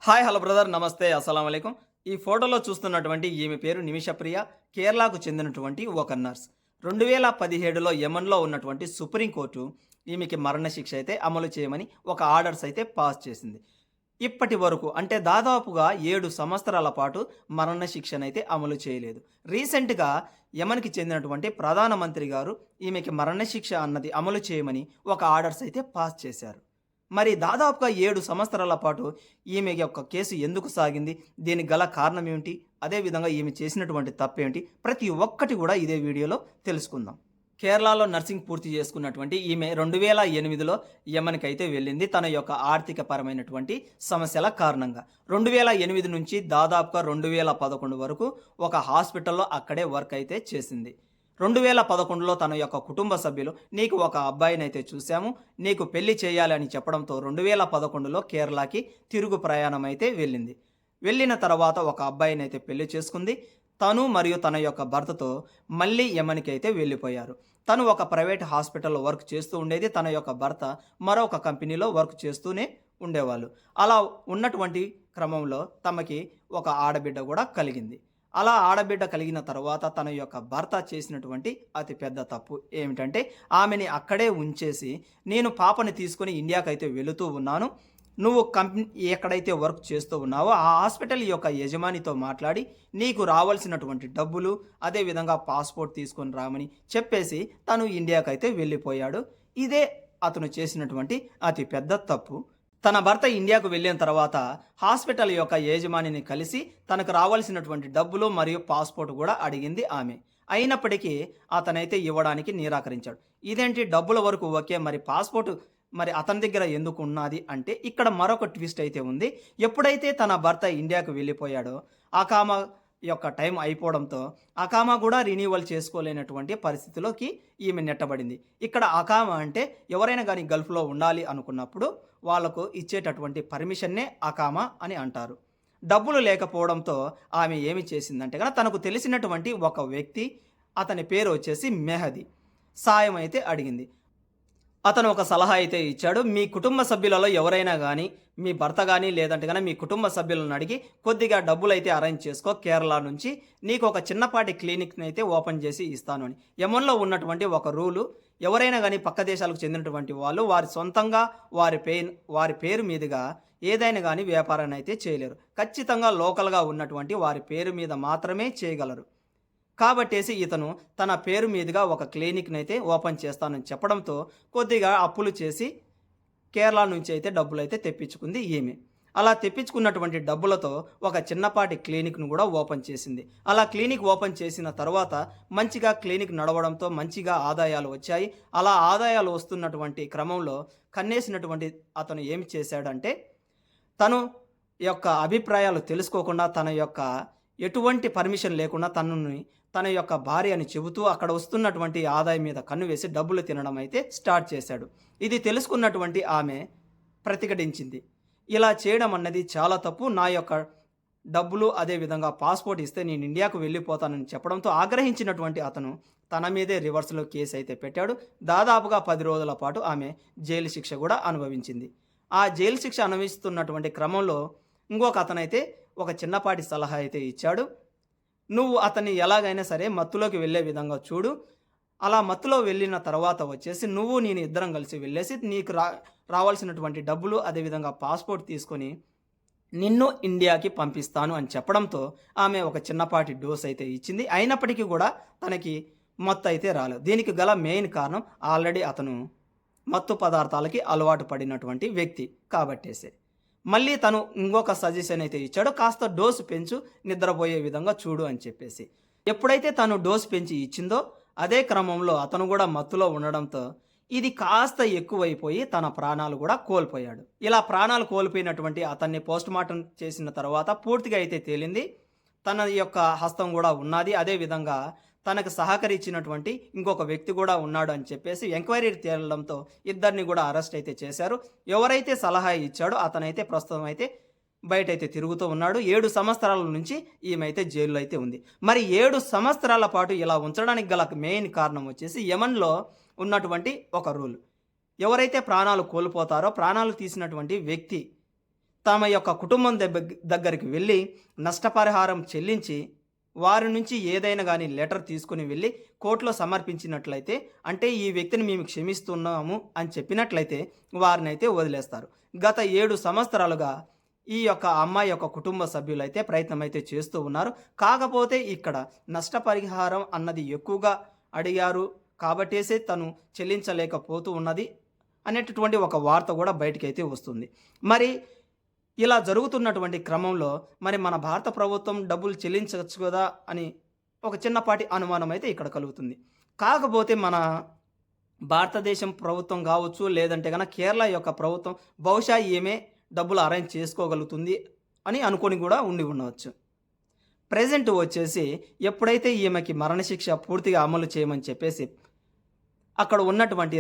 Hi hello brother నమస్తే అస్సలం అయికం. ఈ ఫోటోలో చూస్తున్నటువంటి ఈమె పేరు నిమిషప్రియ. కేరళకు చెందినటువంటి ఒక నర్స్. 2017లో యెమెన్‌లో ఉన్నటువంటి సుప్రీంకోర్టు ఈమెకి మరణశిక్ష అయితే అమలు చేయమని ఒక ఆర్డర్స్ అయితే పాస్ చేసింది. ఇప్పటి వరకు అంటే దాదాపుగా 7 సంవత్సరాల పాటు మరణశిక్షనైతే అమలు చేయలేదు. రీసెంట్‌గా యెమెన్‌కి చెందినటువంటి ప్రధానమంత్రి గారు ఈమెకి మరణశిక్ష అన్నది అమలు చేయమని ఒక ఆర్డర్స్ అయితే పాస్ చేశారు. మరి దాదాపుగా 7 సంవత్సరాల పాటు ఈమె యొక్క కేసు ఎందుకు సాగింది? దీనికి గల కారణం ఏమిటి? అదేవిధంగా ఈమె చేసినటువంటి తప్పేంటి? ప్రతి ఒక్కటి కూడా ఇదే వీడియోలో తెలుసుకుందాం. కేరళలో నర్సింగ్ పూర్తి చేసుకున్నటువంటి ఈమె 2008లో యెమెన్‌కైతే వెళ్ళింది. తన యొక్క ఆర్థిక పరమైనటువంటి సమస్యల కారణంగా. 2008 నుంచి దాదాపుగా 2011 వరకు ఒక హాస్పిటల్‌లో అక్కడే వర్క్ అయితే చేసింది. 2011లో తన యొక్క కుటుంబ సభ్యులు నీకు ఒక అబ్బాయినైతే చూసాము, నీకు పెళ్లి చేయాలి అని చెప్పడంతో 2011లో కేరళకి తిరుగు ప్రయాణం అయితే వెళ్ళింది. వెళ్ళిన తర్వాత ఒక అబ్బాయినైతే పెళ్లి చేసుకుంది. తను మరియు తన యొక్క భర్తతో మళ్ళీ యెమెన్‌కి అయితే వెళ్ళిపోయారు. తను ఒక ప్రైవేట్ హాస్పిటల్‌లో వర్క్ చేస్తూ ఉండేది. తన యొక్క భర్త మరొక కంపెనీలో వర్క్ చేస్తూనే ఉండేవాళ్ళు. అలా ఉన్నటువంటి క్రమంలో తమకి ఒక ఆడబిడ్డ కూడా కలిగింది. అలా ఆడబిడ్డ కలిగిన తర్వాత తన యొక్క భర్త చేసినటువంటి అతి పెద్ద తప్పు ఏమిటంటే ఆమెని అక్కడే ఉంచేసి నేను పాపని తీసుకొని ఇండియాకైతే వెళుతూ ఉన్నాను. నువ్వు కంపెనీ ఎక్కడైతే వర్క్ చేస్తూ ఉన్నావో ఆ హాస్పిటల్ యొక్క యజమానితో మాట్లాడి నీకు రావాల్సినటువంటి డబ్బులు అదేవిధంగా పాస్పోర్ట్ తీసుకొని రామని చెప్పేసి తను ఇండియాకైతే వెళ్ళిపోయాడు. ఇదే అతను చేసినటువంటి అతి పెద్ద తప్పు. తన భర్త ఇండియాకు వెళ్ళిన తర్వాత హాస్పిటల్ యొక్క యజమానిని కలిసి తనకు రావాల్సినటువంటి డబ్బులు మరియు పాస్పోర్ట్ కూడా అడిగింది ఆమె. అయినప్పటికీ అతనైతే ఇవ్వడానికి నిరాకరించాడు. ఇదేంటి డబ్బుల వరకు ఓకే, మరి పాస్పోర్ట్ మరి అతని దగ్గర ఎందుకు ఉన్నది అంటే ఇక్కడ మరొక ట్విస్ట్ అయితే ఉంది. ఎప్పుడైతే తన భర్త ఇండియాకు వెళ్ళిపోయాడో అకామా యొక్క టైం అయిపోవడంతో అకామా కూడా రినీవల్ చేసుకోలేనటువంటి పరిస్థితిలోకి ఈమె నెట్టబడింది. ఇక్కడ అకామా అంటే ఎవరైనా కానీ గల్ఫ్లో ఉండాలి అనుకున్నప్పుడు వాళ్ళకు ఇచ్చేటటువంటి పర్మిషన్నే అకామా అని అంటారు. డబ్బులు లేకపోవడంతో ఆమె ఏమి చేసిందంటే కనుక తనకు తెలిసినటువంటి ఒక వ్యక్తి, అతని పేరు వచ్చేసి మెహదీ, సాయం అయితే అడిగింది. అతను ఒక సలహా అయితే ఇచ్చాడు. మీ కుటుంబ సభ్యులలో ఎవరైనా గానీ, మీ భర్త గానీ లేదంటే గనక మీ కుటుంబ సభ్యులను అడిగి కొద్దిగా డబ్బులైతే అరేంజ్ చేసుకో. కేరళ నుంచి నీకు ఒక చిన్నపాటి క్లినిక్‌ని అయితే ఓపెన్ చేసి ఇస్తాను అని. యెమెన్‌లో ఉన్నటువంటి ఒక రూలు, ఎవరైనా గానీ పక్క దేశాలకు చెందినటువంటి వాళ్ళు వారి సొంతంగా వారి పేరు మీదుగా ఏదైనా గానీ వ్యాపారాన్ని అయితే చేయలేరు. ఖచ్చితంగా లోకల్‌గా ఉన్నటువంటి వారి పేరు మీద మాత్రమే చేయగలరు. కాబట్టేసి ఇతను తన పేరు మీదుగా ఒక క్లినిక్‌నైతే ఓపెన్ చేస్తానని చెప్పడంతో కొద్దిగా అప్పులు చేసి కేరళ నుంచి అయితే డబ్బులైతే తెప్పించుకుంది ఈమె. అలా తెప్పించుకున్నటువంటి డబ్బులతో ఒక చిన్నపాటి క్లినిక్‌ను కూడా ఓపెన్ చేసింది. అలా క్లినిక్ ఓపెన్ చేసిన తర్వాత మంచిగా క్లినిక్ నడవడంతో మంచిగా ఆదాయాలు వచ్చాయి. అలా ఆదాయాలు వస్తున్నటువంటి క్రమంలో కన్నేసినటువంటి అతను ఏమి చేశాడంటే తను యొక్క అభిప్రాయాలు తెలుసుకోకుండా తన యొక్క ఎటువంటి పర్మిషన్ లేకుండా తన యొక్క భార్య అని చెబుతూ అక్కడ వస్తున్నటువంటి ఆదాయం మీద కన్ను వేసి డబ్బులు తినడం అయితే స్టార్ట్ చేశాడు. ఇది తెలుసుకున్నటువంటి ఆమె ప్రతిఘటించింది. ఇలా చేయడం అన్నది చాలా తప్పు. నా యొక్క డబ్బులు అదేవిధంగా పాస్పోర్ట్ ఇస్తే నేను ఇండియాకు వెళ్ళిపోతానని చెప్పడంతో ఆగ్రహించినటువంటి అతను తన మీదే రివర్స్‌లో కేసు అయితే పెట్టాడు. దాదాపుగా 10 రోజుల పాటు ఆమె జైలు శిక్ష కూడా అనుభవించింది. ఆ జైలు శిక్ష అనుభవిస్తున్నటువంటి క్రమంలో ఇంకొక అతనైతే ఒక చిన్నపాటి సలహా అయితే ఇచ్చాడు. నువ్వు అతన్ని ఎలాగైనా సరే మత్తులోకి వెళ్ళే విధంగా చూడు. అలా మత్తులో వెళ్ళిన తర్వాత వచ్చేసి నువ్వు నేను ఇద్దరం కలిసి వెళ్ళేసి నీకు రావాల్సినటువంటి డబ్బులు అదేవిధంగా పాస్పోర్ట్ తీసుకొని నిన్ను ఇండియాకి పంపిస్తాను అని చెప్పడంతో ఆమె ఒక చిన్నపాటి డోస్ అయితే ఇచ్చింది. అయినప్పటికీ కూడా తనకి మత్తు అయితే రాలేదు. దీనికి గల మెయిన్ కారణం ఆల్రెడీ అతను మత్తు పదార్థాలకి అలవాటు పడినటువంటి వ్యక్తి కాబట్టేసే. మళ్ళీ తను ఇంకొక సజెషన్ అయితే ఇచ్చాడు. కాస్త డోసు పెంచు, నిద్రపోయే విధంగా చూడు అని చెప్పేసి. ఎప్పుడైతే తను డోసు పెంచి ఇచ్చిందో అదే క్రమంలో అతను కూడా మత్తులో ఉండడంతో ఇది కాస్త ఎక్కువైపోయి తన ప్రాణాలు కూడా కోల్పోయాడు. ఇలా ప్రాణాలు కోల్పోయినటువంటి అతన్ని పోస్ట్‌మార్టం చేసిన తర్వాత పూర్తిగా అయితే తేలింది. తన యొక్క హస్తం కూడా ఉన్నది. అదేవిధంగా తనకు సహకరించినటువంటి ఇంకొక వ్యక్తి కూడా ఉన్నాడు అని చెప్పేసి ఎంక్వైరీ తేలడంతో ఇద్దరిని కూడా అరెస్ట్ అయితే చేశారు. ఎవరైతే సలహా ఇచ్చాడో అతనైతే ప్రస్తుతం అయితే బయటైతే తిరుగుతూ ఉన్నాడు. 7 సంవత్సరాల నుంచి ఈమె అయితే జైల్లో అయితే ఉంది. మరి 7 సంవత్సరాల పాటు ఇలా ఉంచడానికి గల మెయిన్ కారణం వచ్చేసి యెమెన్‌లో ఉన్నటువంటి ఒక రూల్. ఎవరైతే ప్రాణాలు కోల్పోతారో ప్రాణాలు తీసినటువంటి వ్యక్తి తమ యొక్క కుటుంబం దగ్గరికి వెళ్ళి నష్టపరిహారం చెల్లించి వారి నుంచి ఏదైనా కానీ లెటర్ తీసుకుని వెళ్ళి కోర్టులో సమర్పించినట్లయితే, అంటే ఈ వ్యక్తిని మేము క్షమిస్తున్నాము అని చెప్పినట్లయితే వారినైతే వదిలేస్తారు. గత 7 సంవత్సరాలుగా ఈ యొక్క అమ్మాయి యొక్క కుటుంబ సభ్యులైతే ప్రయత్నం అయితే చేస్తూ ఉన్నారు. కాకపోతే ఇక్కడ నష్టపరిహారం అన్నది ఎక్కువగా అడిగారు కాబట్టేసే తను చెల్లించలేకపోతూ ఉన్నది అనేటటువంటి ఒక వార్త కూడా బయటికైతే వస్తుంది. మరి ఇలా జరుగుతున్నటువంటి క్రమంలో మరి మన భారత ప్రభుత్వం డబ్బులు చెల్లించవచ్చు కదా అని ఒక చిన్నపాటి అనుమానం అయితే ఇక్కడ కలుగుతుంది. కాకపోతే మన భారతదేశం ప్రభుత్వం కావచ్చు, లేదంటే కనుక కేరళ యొక్క ప్రభుత్వం బహుశా ఈమె డబ్బులు అరేంజ్ చేసుకోగలుగుతుంది అని అనుకొని కూడా ఉండి ఉండవచ్చు. ప్రెజెంట్ వచ్చేసి ఎప్పుడైతే ఈమెకి మరణశిక్ష పూర్తిగా అమలు చేయమని చెప్పేసి అక్కడ ఉన్నటువంటి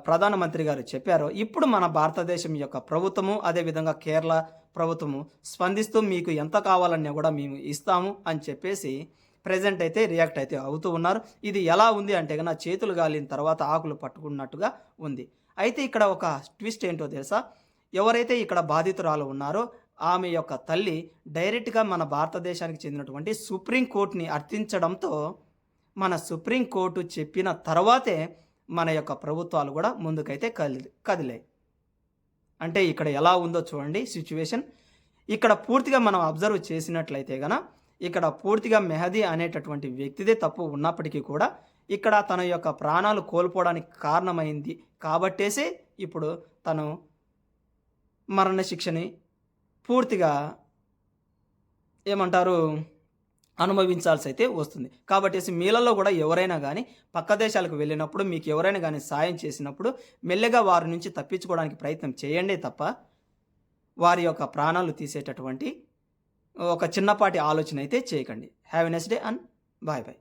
ప్రధానమంత్రి గారు చెప్పారో, ఇప్పుడు మన భారతదేశం యొక్క ప్రభుత్వము అదేవిధంగా కేరళ ప్రభుత్వము స్పందిస్తూ మీకు ఎంత కావాలన్నా కూడా మేము ఇస్తాము అని చెప్పేసి ప్రెజెంట్ అయితే రియాక్ట్ అయితే అవుతూ ఉన్నారు. ఇది ఎలా ఉంది అంటే కన్నా చేతులు గాలిన తర్వాత ఆకులు పట్టుకున్నట్టుగా ఉంది. అయితే ఇక్కడ ఒక ట్విస్ట్ ఏంటో తెలుసా? ఎవరైతే ఇక్కడ బాధితురాలు ఉన్నారో ఆమె యొక్క తల్లి డైరెక్ట్గా మన భారతదేశానికి చెందినటువంటి సుప్రీంకోర్టుని అర్థించడంతో మన సుప్రీంకోర్టు చెప్పిన తర్వాతే మన యొక్క ప్రభుత్వాలు కూడా ముందుకైతే కదిలాయి. అంటే ఇక్కడ ఎలా ఉందో చూడండి సిచ్యువేషన్. ఇక్కడ పూర్తిగా మనం అబ్జర్వ్ చేసినట్లయితే గన ఇక్కడ పూర్తిగా మెహదీ అనేటటువంటి వ్యక్తిదే తప్పు ఉన్నప్పటికీ కూడా ఇక్కడ తన యొక్క ప్రాణాలు కోల్పోవడానికి కారణమైంది కాబట్టేసే ఇప్పుడు తను మరణశిక్షని పూర్తిగా ఏమంటారు అనుభవించాల్సి అయితే వస్తుంది. కాబట్టి మీలలో కూడా ఎవరైనా కానీ పక్క దేశాలకు వెళ్ళినప్పుడు మీకు ఎవరైనా కానీ సాయం చేసినప్పుడు మెల్లగా వారి నుంచి తప్పించుకోవడానికి ప్రయత్నం చేయండి తప్ప వారి యొక్క ప్రాణాలు తీసేటటువంటి ఒక చిన్నపాటి ఆలోచన అయితే చేయకండి. Have a nice day and bye bye.